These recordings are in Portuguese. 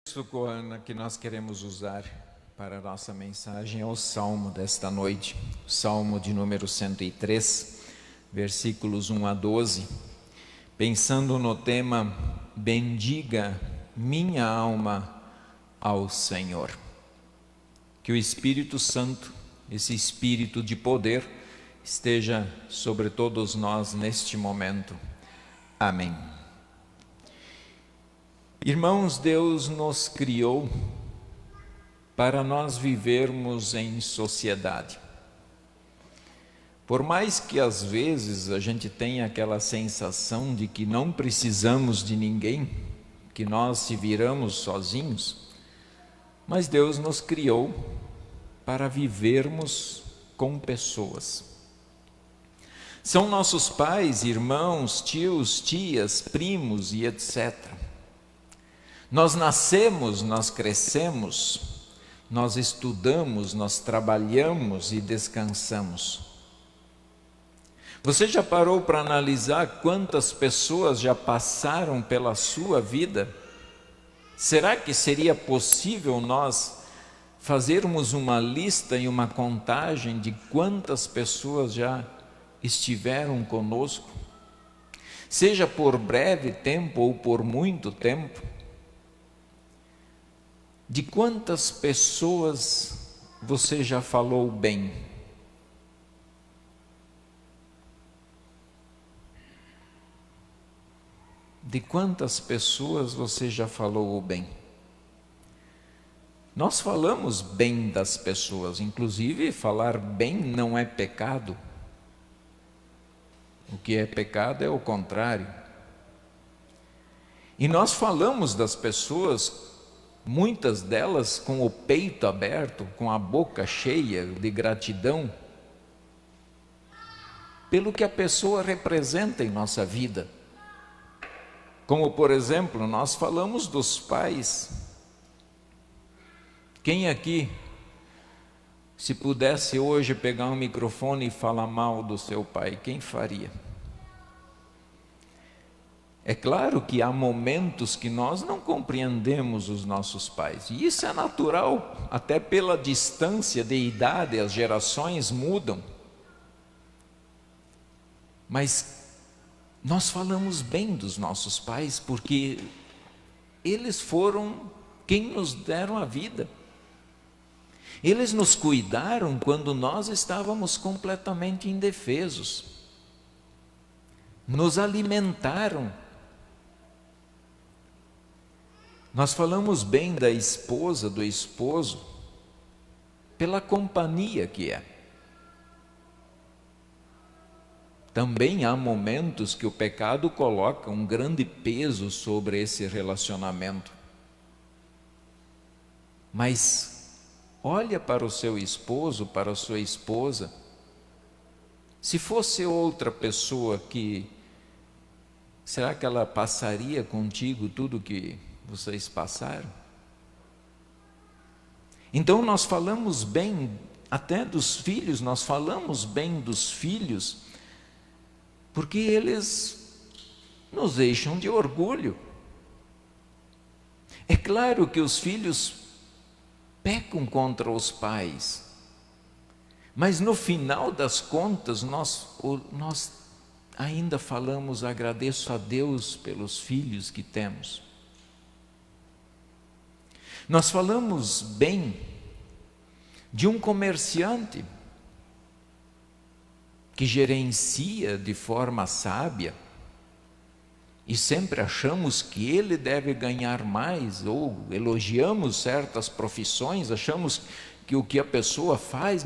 O texto que nós queremos usar para a nossa mensagem é o Salmo desta noite, o Salmo de número 103, versículos 1 a 12, pensando no tema Bendiga minha alma ao Senhor. Que o Espírito Santo, esse Espírito de poder, esteja sobre todos nós neste momento. Amém. Irmãos, Deus nos criou para nós vivermos em sociedade. Por mais que às vezes a gente tenha aquela sensação de que não precisamos de ninguém, que nós se viramos sozinhos, mas Deus nos criou para vivermos com pessoas. São nossos pais, irmãos, tios, tias, primos e etc. Nós nascemos, nós crescemos, nós estudamos, nós trabalhamos e descansamos. Você já parou para analisar quantas pessoas já passaram pela sua vida? Será que seria possível nós fazermos uma lista e uma contagem de quantas pessoas já estiveram conosco? Seja por breve tempo ou por muito tempo? De quantas pessoas você já falou bem? De quantas pessoas você já falou bem? Nós falamos bem das pessoas, inclusive falar bem não é pecado. O que é pecado é o contrário. E nós falamos das pessoas, muitas delas com o peito aberto, com a boca cheia de gratidão, pelo que a pessoa representa em nossa vida. Como, por exemplo, nós falamos dos pais. Quem aqui, se pudesse hoje pegar um microfone e falar mal do seu pai, quem faria? É claro que há momentos que nós não compreendemos os nossos pais, e isso é natural, até pela distância de idade, as gerações mudam. Mas nós falamos bem dos nossos pais, porque eles foram quem nos deram a vida. Eles nos cuidaram quando nós estávamos completamente indefesos, nos alimentaram. Nós falamos bem da esposa, do esposo, pela companhia que é. Também há momentos que o pecado coloca um grande peso sobre esse relacionamento. Mas olha para o seu esposo, para a sua esposa. Se fosse outra pessoa será que ela passaria contigo tudo que vocês passaram? Então nós falamos bem até dos filhos, nós falamos bem dos filhos, porque eles nos enchem de orgulho. É claro que os filhos pecam contra os pais, mas no final das contas nós ainda falamos: agradeço a Deus pelos filhos que temos. Nós falamos bem de um comerciante que gerencia de forma sábia e sempre achamos que ele deve ganhar mais, ou elogiamos certas profissões, achamos que o que a pessoa faz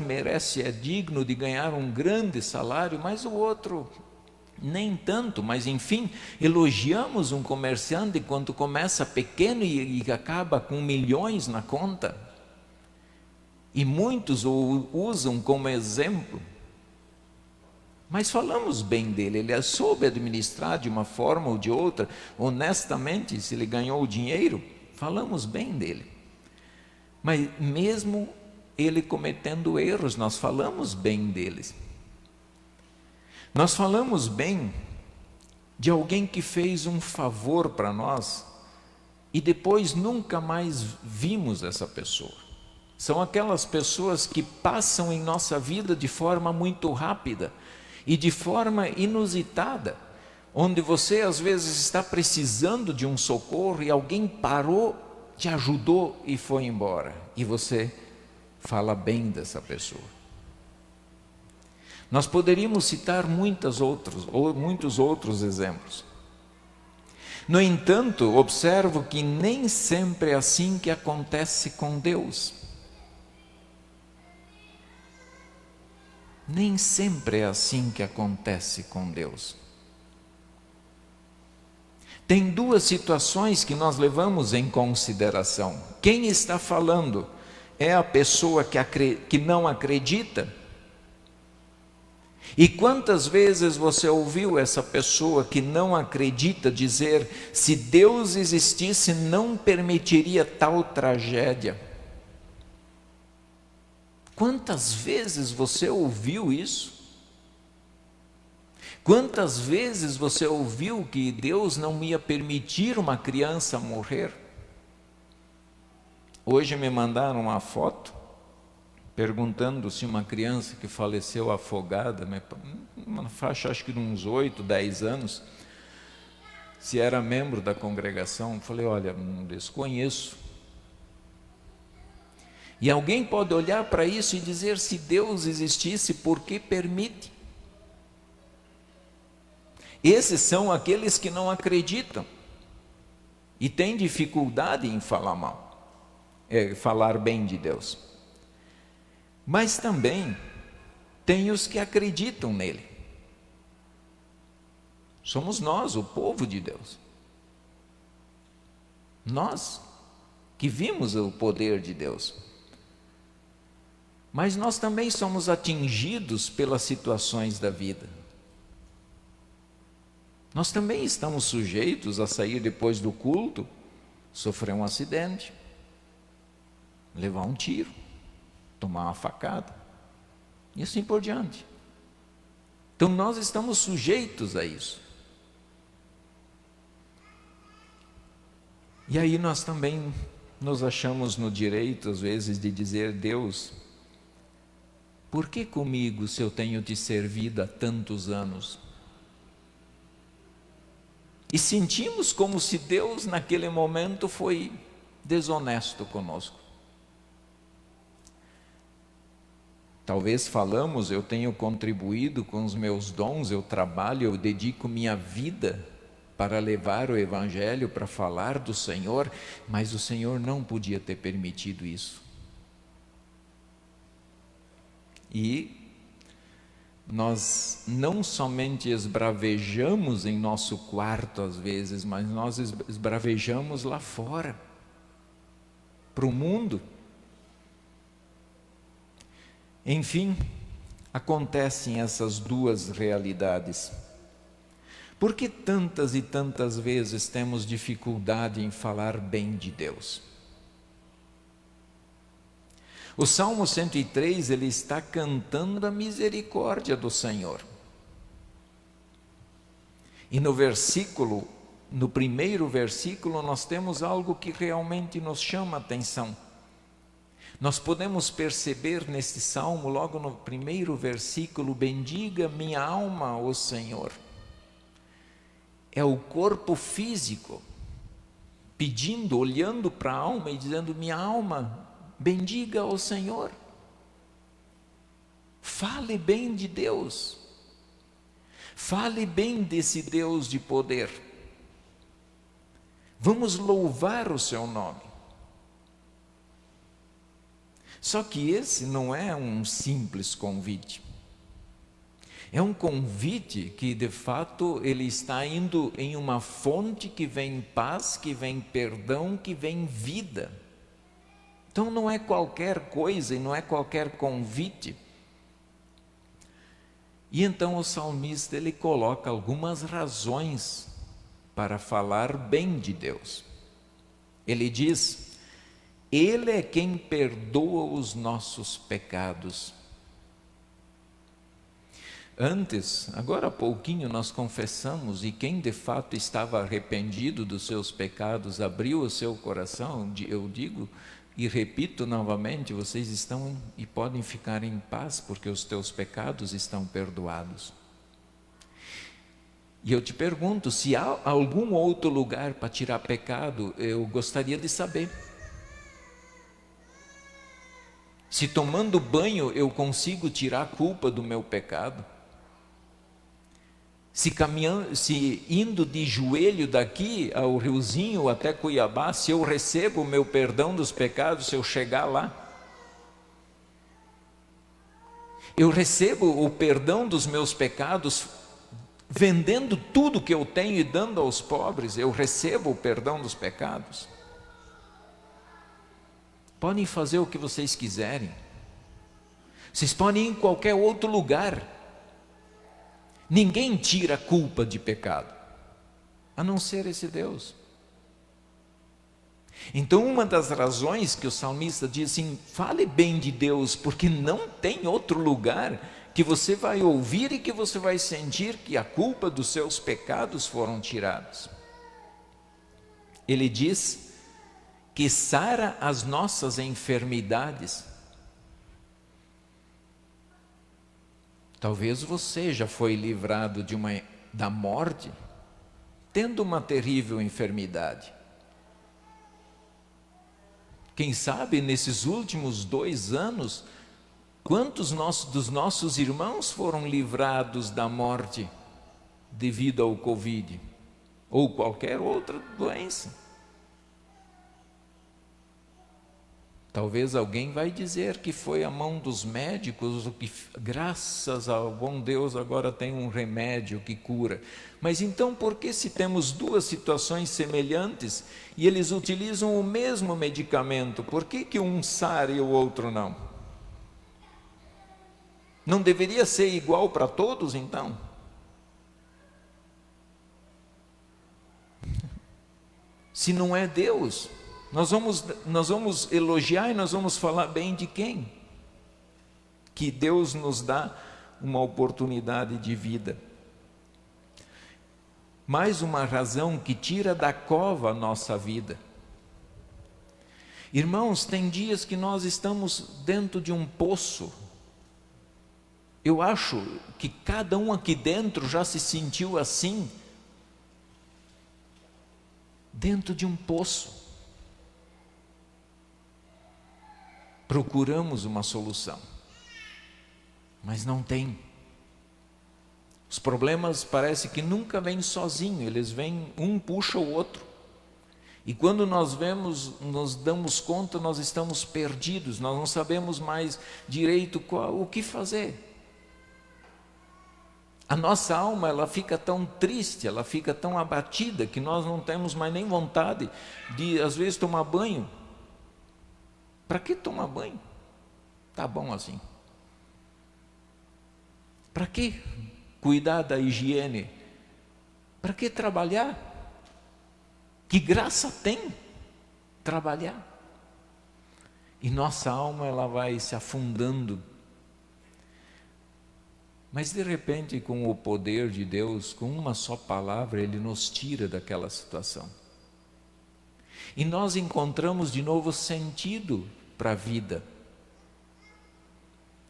é digno de ganhar um grande salário, mas o outro nem tanto. Mas enfim, elogiamos um comerciante quando começa pequeno e acaba com milhões na conta, e muitos o usam como exemplo. Mas falamos bem dele, ele soube administrar de uma forma ou de outra, honestamente. Se ele ganhou o dinheiro, falamos bem dele. Mas mesmo ele cometendo erros, nós falamos bem deles. Nós falamos bem de alguém que fez um favor para nós, e depois nunca mais vimos essa pessoa. São aquelas pessoas que passam em nossa vida de forma muito rápida e de forma inusitada, onde você às vezes está precisando de um socorro e alguém parou, te ajudou e foi embora, e você fala bem dessa pessoa. Nós poderíamos citar muitos outros exemplos. No entanto, observo que nem sempre é assim que acontece com Deus. Nem sempre é assim que acontece com Deus. Tem duas situações que nós levamos em consideração. Quem está falando é a pessoa que não acredita. E quantas vezes você ouviu essa pessoa que não acredita dizer: se Deus existisse, não permitiria tal tragédia? Quantas vezes você ouviu isso? Quantas vezes você ouviu que Deus não ia permitir uma criança morrer? Hoje me mandaram uma foto perguntando se uma criança que faleceu afogada, uma faixa acho que de uns 8, 10 anos, se era membro da congregação. Eu falei: olha, desconheço. E alguém pode olhar para isso e dizer: se Deus existisse, por que permite? Esses são aqueles que não acreditam e têm dificuldade em falar bem de Deus. Mas também tem os que acreditam nele. Somos nós, o povo de Deus. Nós que vimos o poder de Deus. Mas nós também somos atingidos pelas situações da vida. Nós também estamos sujeitos a sair depois do culto, sofrer um acidente, levar um tiro, tomar uma facada, e assim por diante. Então nós estamos sujeitos a isso. E aí nós também nos achamos no direito, às vezes, de dizer: Deus, por que comigo se eu tenho te servido há tantos anos? E sentimos como se Deus naquele momento foi desonesto conosco. Talvez falamos: eu tenho contribuído com os meus dons, eu trabalho, eu dedico minha vida para levar o Evangelho, para falar do Senhor, mas o Senhor não podia ter permitido isso. E nós não somente esbravejamos em nosso quarto às vezes, mas nós esbravejamos lá fora, para o mundo. Enfim, acontecem essas duas realidades. Por que tantas e tantas vezes temos dificuldade em falar bem de Deus? O Salmo 103, ele está cantando a misericórdia do Senhor. E no primeiro versículo, nós temos algo que realmente nos chama a atenção. Nós podemos perceber neste salmo, logo no primeiro versículo: bendiga minha alma o Senhor. É o corpo físico pedindo, olhando para a alma e dizendo: minha alma, bendiga o Senhor. Fale bem de Deus. Fale bem desse Deus de poder. Vamos louvar o seu nome. Só que esse não é um simples convite. É um convite que, de fato, ele está indo em uma fonte que vem paz, que vem perdão, que vem vida. Então não é qualquer coisa e não é qualquer convite. E então o salmista, ele coloca algumas razões para falar bem de Deus. Ele diz: Ele é quem perdoa os nossos pecados. Antes, agora há pouquinho, nós confessamos, e quem de fato estava arrependido dos seus pecados, abriu o seu coração, eu digo e repito novamente, vocês estão e podem ficar em paz, porque os teus pecados estão perdoados. E eu te pergunto, se há algum outro lugar para tirar pecado, eu gostaria de saber. Se tomando banho eu consigo tirar a culpa do meu pecado, se indo de joelho daqui ao Riozinho até Cuiabá, se eu recebo o meu perdão dos pecados, se eu chegar lá, eu recebo o perdão dos meus pecados vendendo tudo que eu tenho e dando aos pobres, eu recebo o perdão dos pecados. Podem fazer o que vocês quiserem, vocês podem ir em qualquer outro lugar, ninguém tira a culpa de pecado, a não ser esse Deus. Então uma das razões que o salmista diz assim, fale bem de Deus, porque não tem outro lugar que você vai ouvir e que você vai sentir que a culpa dos seus pecados foram tirados. Ele diz que sara as nossas enfermidades. Talvez você já foi livrado da morte, tendo uma terrível enfermidade. Quem sabe nesses últimos 2 anos, quantos dos nossos irmãos foram livrados da morte devido ao Covid ou qualquer outra doença? Talvez alguém vai dizer que foi a mão dos médicos, que graças ao bom Deus agora tem um remédio que cura. Mas então por que, se temos 2 situações semelhantes e eles utilizam o mesmo medicamento, por que um sara e o outro não? Não deveria ser igual para todos então? Se não é Deus, nós vamos elogiar e nós vamos falar bem de quem? Que Deus nos dá uma oportunidade de vida. Mais uma razão que tira da cova a nossa vida. Irmãos, tem dias que nós estamos dentro de um poço. Eu acho que cada um aqui dentro já se sentiu assim, dentro de um poço. Procuramos uma solução, mas não tem. Os problemas parece que nunca vêm sozinho, eles vêm, um puxa o outro. E quando nós nos damos conta, nós estamos perdidos, nós não sabemos mais direito o que fazer. A nossa alma, ela fica tão triste, ela fica tão abatida, que nós não temos mais nem vontade de, às vezes, tomar banho. Para que tomar banho? Tá bom assim. Para que cuidar da higiene? Para que trabalhar? Que graça tem trabalhar? E nossa alma, ela vai se afundando. Mas de repente, com o poder de Deus, com uma só palavra, Ele nos tira daquela situação. E nós encontramos de novo sentido para a vida.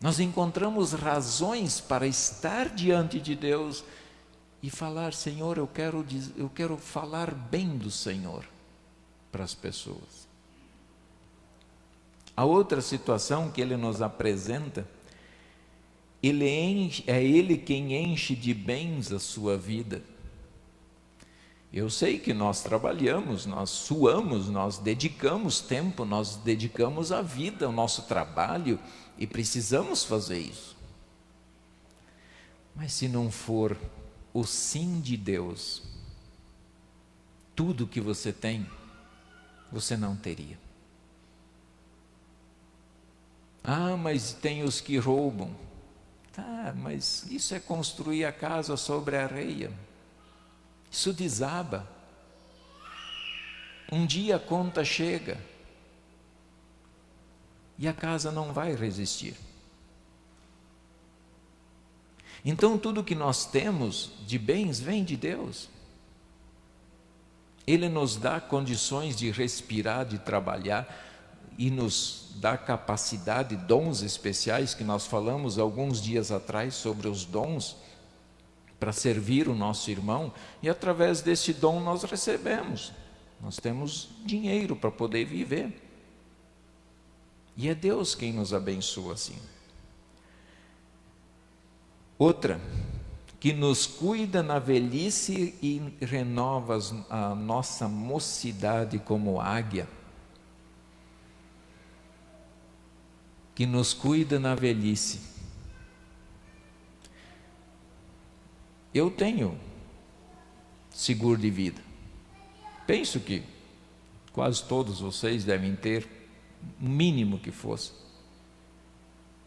Nós encontramos razões para estar diante de Deus e falar, Senhor, eu quero falar bem do Senhor para as pessoas. A outra situação que Ele nos apresenta, é Ele quem enche de bens a sua vida. Eu sei que nós trabalhamos, nós suamos, nós dedicamos tempo, nós dedicamos a vida ao nosso trabalho e precisamos fazer isso. Mas se não for o sim de Deus, tudo que você tem, você não teria. Ah, mas tem os que roubam. Tá, mas isso é construir a casa sobre a areia. Isso desaba. Um dia a conta chega e a casa não vai resistir. Então tudo que nós temos de bens vem de Deus. Ele nos dá condições de respirar, de trabalhar e nos dá capacidade, dons especiais que nós falamos alguns dias atrás sobre os dons para servir o nosso irmão, e através desse dom nós recebemos. Nós temos dinheiro para poder viver. E é Deus quem nos abençoa assim. Outra, que nos cuida na velhice e renova a nossa mocidade como águia. Que nos cuida na velhice. Eu tenho seguro de vida. Penso que quase todos vocês devem ter, o mínimo que fosse,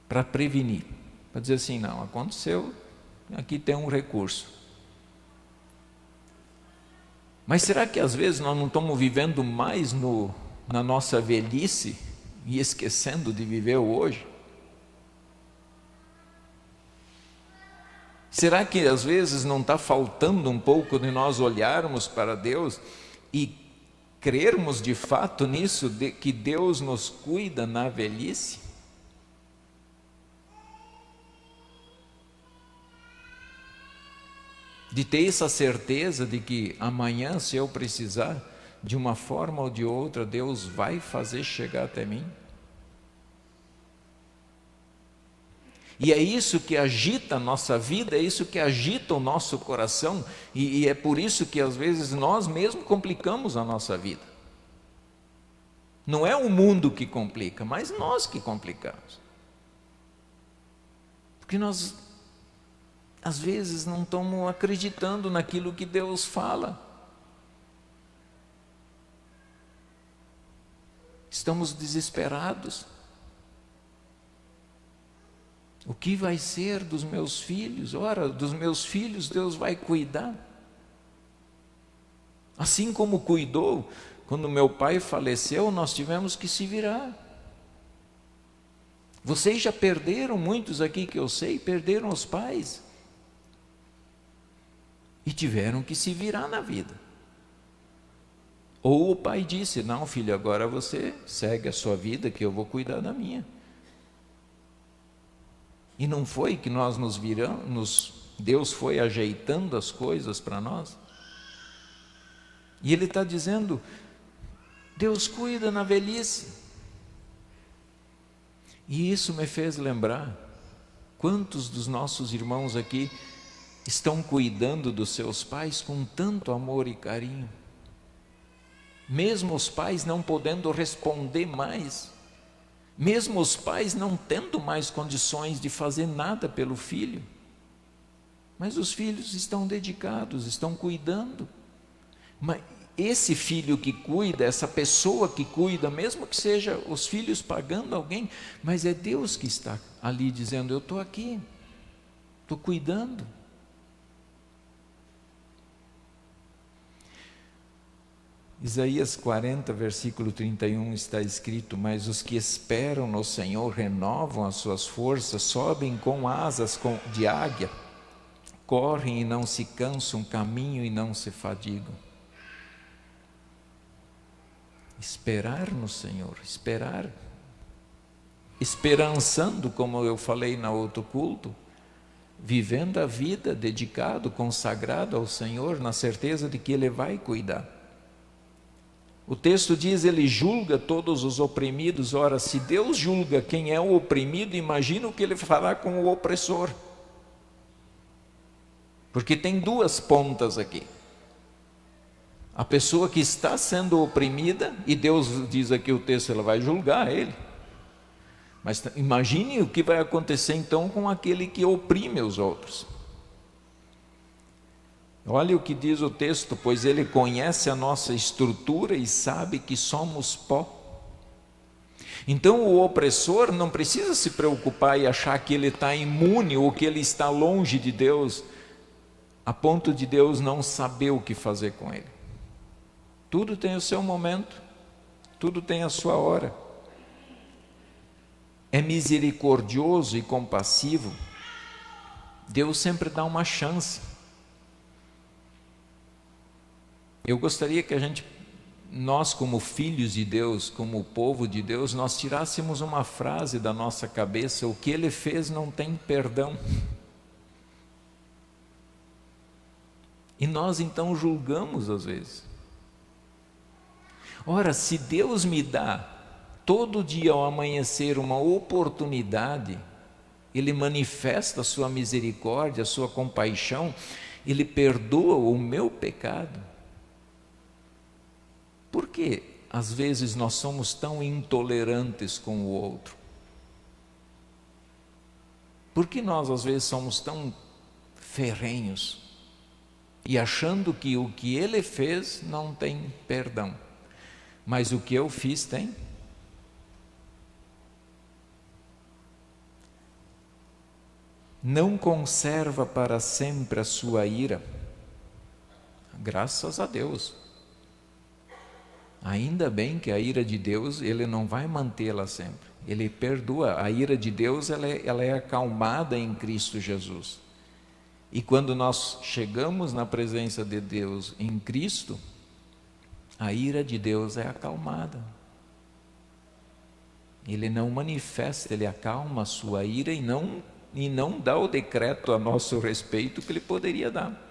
para prevenir. Para dizer assim, não, aconteceu, aqui tem um recurso. Mas será que às vezes nós não estamos vivendo mais na nossa velhice e esquecendo de viver o hoje? Será que às vezes não está faltando um pouco de nós olharmos para Deus e crermos de fato nisso, de que Deus nos cuida na velhice? De ter essa certeza de que amanhã, se eu precisar, de uma forma ou de outra, Deus vai fazer chegar até mim. E é isso que agita a nossa vida, é isso que agita o nosso coração, e é por isso que às vezes nós mesmos complicamos a nossa vida. Não é o mundo que complica, mas nós que complicamos. Porque nós, às vezes, não estamos acreditando naquilo que Deus fala. Estamos desesperados. O que vai ser dos meus filhos? Ora, dos meus filhos Deus vai cuidar. Assim como cuidou, quando meu pai faleceu, nós tivemos que se virar. Vocês já perderam, muitos aqui que eu sei, perderam os pais. E tiveram que se virar na vida. Ou o pai disse, não filho, agora você segue a sua vida, que eu vou cuidar da minha. E não foi que nós nos viramos, Deus foi ajeitando as coisas para nós? E Ele está dizendo, Deus cuida na velhice. E isso me fez lembrar, quantos dos nossos irmãos aqui estão cuidando dos seus pais com tanto amor e carinho. Mesmo os pais não podendo responder mais, mesmo os pais não tendo mais condições de fazer nada pelo filho, mas os filhos estão dedicados, estão cuidando. Mas esse filho que cuida, essa pessoa que cuida, mesmo que seja os filhos pagando alguém, mas é Deus que está ali dizendo, eu estou aqui, estou cuidando. Isaías 40, versículo 31 está escrito, mas os que esperam no Senhor renovam as suas forças, sobem com asas de águia, correm e não se cansam, caminham e não se fadigam. Esperar no Senhor, esperar, esperançando, como eu falei na outro culto, vivendo a vida dedicado, consagrado ao Senhor, na certeza de que Ele vai cuidar. O texto diz, Ele julga todos os oprimidos. Ora, se Deus julga quem é o oprimido, imagina o que Ele fará com o opressor. Porque tem duas pontas aqui. A pessoa que está sendo oprimida, e Deus diz aqui o texto, ela vai julgar ele. Mas imagine o que vai acontecer então com aquele que oprime os outros. Olha o que diz o texto, pois Ele conhece a nossa estrutura e sabe que somos pó. Então o opressor não precisa se preocupar e achar que ele está imune ou que ele está longe de Deus, a ponto de Deus não saber o que fazer com ele. Tudo tem o seu momento, tudo tem a sua hora. É misericordioso e compassivo, Deus sempre dá uma chance. Eu gostaria que nós como filhos de Deus, como povo de Deus, nós tirássemos uma frase da nossa cabeça: o que Ele fez não tem perdão. E nós então julgamos às vezes. Ora, se Deus me dá todo dia ao amanhecer uma oportunidade, Ele manifesta a sua misericórdia, a sua compaixão, Ele perdoa o meu pecado. Por que às vezes nós somos tão intolerantes com o outro? Por que nós às vezes somos tão ferrenhos e achando que o que ele fez não tem perdão, mas o que eu fiz tem? Não conserva para sempre a sua ira. Graças a Deus. Ainda bem que a ira de Deus, Ele não vai mantê-la sempre. Ele perdoa. A ira de Deus, ela é acalmada em Cristo Jesus. E quando nós chegamos na presença de Deus em Cristo, a ira de Deus é acalmada. Ele não manifesta, Ele acalma a sua ira e não dá o decreto a nosso respeito que Ele poderia dar.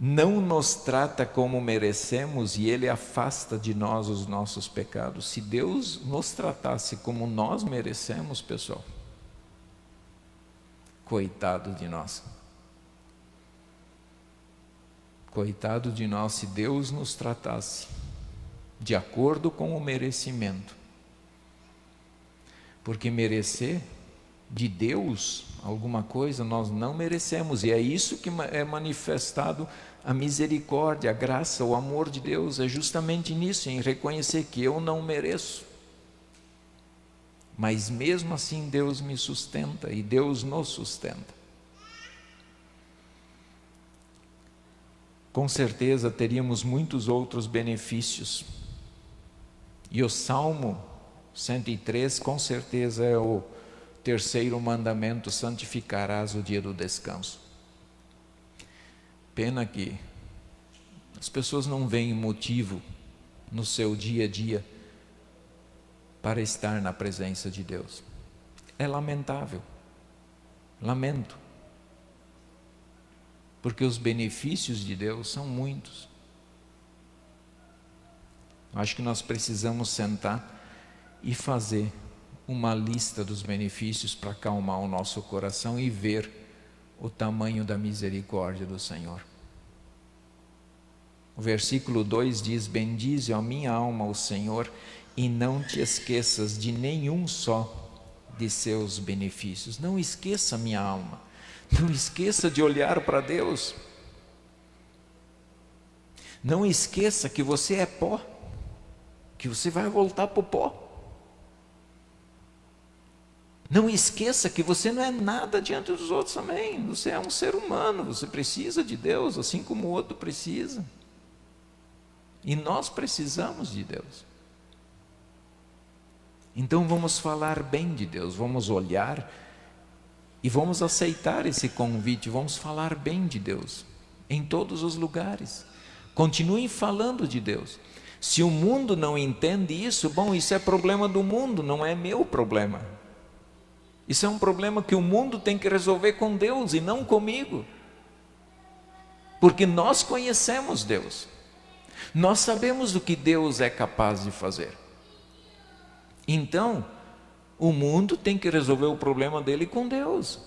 Não nos trata como merecemos e Ele afasta de nós os nossos pecados. Se Deus nos tratasse como nós merecemos, pessoal, coitado de nós. Coitado de nós se Deus nos tratasse de acordo com o merecimento. Porque merecer de Deus alguma coisa nós não merecemos, e é isso que é manifestado a misericórdia, a graça, o amor de Deus, é justamente nisso, em reconhecer que eu não mereço, mas mesmo assim Deus me sustenta e Deus nos sustenta. Com certeza teríamos muitos outros benefícios, e o Salmo 103 com certeza é o terceiro mandamento: santificarás o dia do descanso. Pena que as pessoas não veem motivo no seu dia a dia para estar na presença de Deus. É lamentável, lamento, porque os benefícios de Deus são muitos. Acho que nós precisamos sentar e fazer uma lista dos benefícios para acalmar o nosso coração e ver o tamanho da misericórdia do Senhor. O versículo 2 diz: bendize a minha alma o Senhor e não te esqueças de nenhum só de seus benefícios. Não esqueça, minha alma, não esqueça de olhar para Deus. Não esqueça que você é pó, que você vai voltar para o pó. Não esqueça que você não é nada diante dos outros também. Você é um ser humano, você precisa de Deus, assim como o outro precisa. E nós precisamos de Deus. Então vamos falar bem de Deus, vamos olhar e vamos aceitar esse convite, vamos falar bem de Deus em todos os lugares. Continuem falando de Deus. Se o mundo não entende isso, bom, isso é problema do mundo, não é meu problema. Isso é um problema que o mundo tem que resolver com Deus e não comigo. Porque nós conhecemos Deus. Nós sabemos o que Deus é capaz de fazer. Então, o mundo tem que resolver o problema dele com Deus.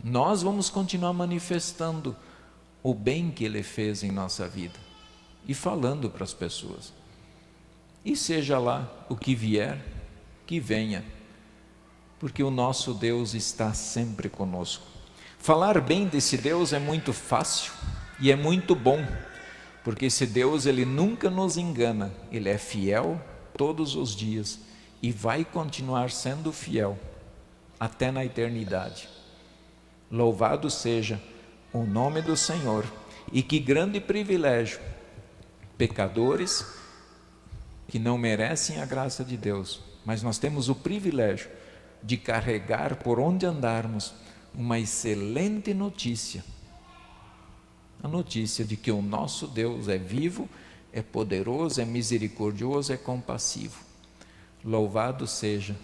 Nós vamos continuar manifestando o bem que Ele fez em nossa vida e falando para as pessoas. E seja lá o que vier, que venha, porque o nosso Deus está sempre conosco. Falar bem desse Deus é muito fácil e é muito bom, porque esse Deus, Ele nunca nos engana, Ele é fiel todos os dias e vai continuar sendo fiel até na eternidade. Louvado seja o nome do Senhor, e que grande privilégio, pecadores que não merecem a graça de Deus, mas nós temos o privilégio de carregar por onde andarmos uma excelente notícia. A notícia de que o nosso Deus é vivo, é poderoso, é misericordioso, é compassivo. Louvado seja